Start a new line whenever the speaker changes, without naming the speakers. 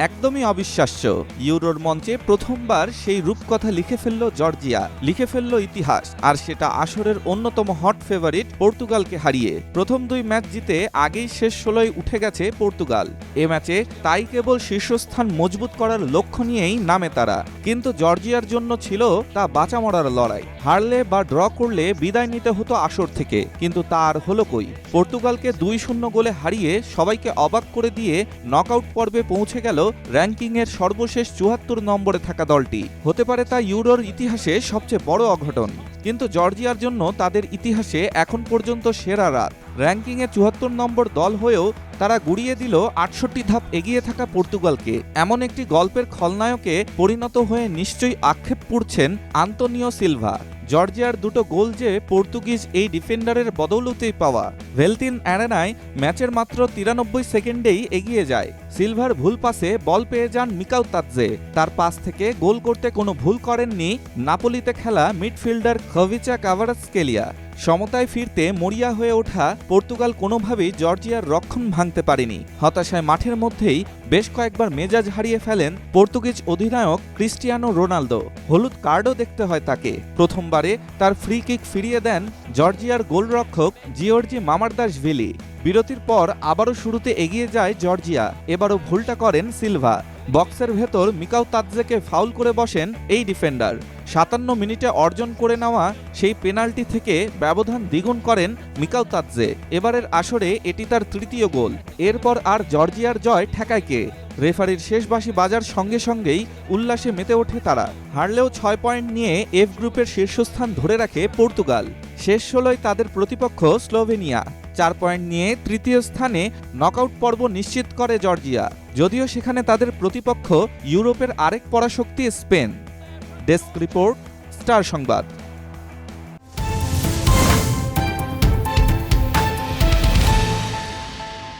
একদমই অবিশ্বাস্য, ইউরোর মঞ্চে প্রথমবার সেই রূপকথা লিখে ফেলল জর্জিয়া, লিখে ফেলল ইতিহাস, আর সেটা আসরের অন্যতম হট ফেভারিট পর্তুগালকে হারিয়ে। প্রথম দুই ম্যাচ জিতে আগেই শেষ ১৬য় উঠে গেছে পর্তুগাল। এ ম্যাচে তাই কেবল শীর্ষস্থান মজবুত করার লক্ষ্য নিয়েই নামে তারা, কিন্তু জর্জিয়ার জন্য ছিল তা বাঁচা মরার লড়াই। হারলে বা ড্র করলে বিদায় নিতে হতো আসর থেকে, কিন্তু তা আর হলো কই। পর্তুগালকে ২-০ গোলে হারিয়ে সবাইকে অবাক করে দিয়ে নকআউট পর্বে পৌঁছে গেল র্যাঙ্কিংয়ের সর্বশেষ ৭৪ নম্বরে থাকা দলটি। হতে পারে তা ইউরোর ইতিহাসে সবচেয়ে বড় অঘটন, কিন্তু জর্জিয়ার জন্য তাদের ইতিহাসে এখন পর্যন্ত সেরা রাত। র্যাঙ্কিংয়ে ৭৪ নম্বর দল হয়েও তারা গুড়িয়ে দিল ৬৮ ধাপ এগিয়ে থাকা পর্তুগালকে। এমন একটি গল্পের খলনায়কে পরিণত হয়ে নিশ্চয়ই আক্ষেপ পুড়ছেন আন্তোনিও সিলভা। জর্জিয়ার দুটো গোল যে পর্তুগিজ এই ডিফেন্ডারের বদৌলতেই পাওয়া। ভেলতিন অ্যারেনায় ম্যাচের মাত্র ৯৩ সেকেন্ডেই এগিয়ে যায়। সিলভার ভুল পাসে বল পেয়ে যান মিকাও তাদজে। তার পাস থেকে গোল করতে কোনো ভুল করেননি নাপোলিতে খেলা মিডফিল্ডার খভিচা কাভারাৎসকেলিয়া। সমতায় ফিরতে মরিয়া হয়ে ওঠা পর্তুগাল কোনোভাবেই জর্জিয়ার রক্ষণ ভাঙতে পারেনি। হতাশায় মাঠের মধ্যেই বেশ কয়েকবার মেজাজ হারিয়ে ফেলেন পর্তুগিজ অধিনায়ক ক্রিস্টিয়ানো রোনালদো। হলুদ কার্ডও দেখতে হয় তাকে। প্রথমবারে তার ফ্রি কিক ফিরিয়ে দেন জর্জিয়ার গোলরক্ষক জিওর্জি মামারদাশভিলি। বিরতির পর আবারও শুরুতে এগিয়ে যায় জর্জিয়া। এবারও ভুলটা করেন সিলভা। বক্সের ভেতর মিকাও তাদজেকে ফাউল করে বসেন এই ডিফেন্ডার। ৫৭ মিনিটে অর্জন করে নেওয়া সেই পেনাল্টি থেকে ব্যবধান দ্বিগুণ করেন মিকাও তাদজে। এবারের আসরে এটি তার তৃতীয় গোল। এরপর আর জর্জিয়ার জয় ঠেকায় কে? রেফারির শেষ বাঁশি বাজার সঙ্গে সঙ্গেই উল্লাসে মেতে ওঠে তারা। হারলেও ৬ পয়েন্ট নিয়ে এফ গ্রুপের শীর্ষস্থান ধরে রাখে পর্তুগাল। শেষ ১৬য় তাদের প্রতিপক্ষ স্লোভেনিয়া। ৪ পয়েন্ট নিয়ে তৃতীয় স্থানে নকআউট পর্ব নিশ্চিত করে জর্জিয়া, যদিও সেখানে তাদের প্রতিপক্ষ ইউরোপের আরেক পরাশক্তি স্পেন। ডেস্ক রিপোর্ট, স্টার সংবাদ।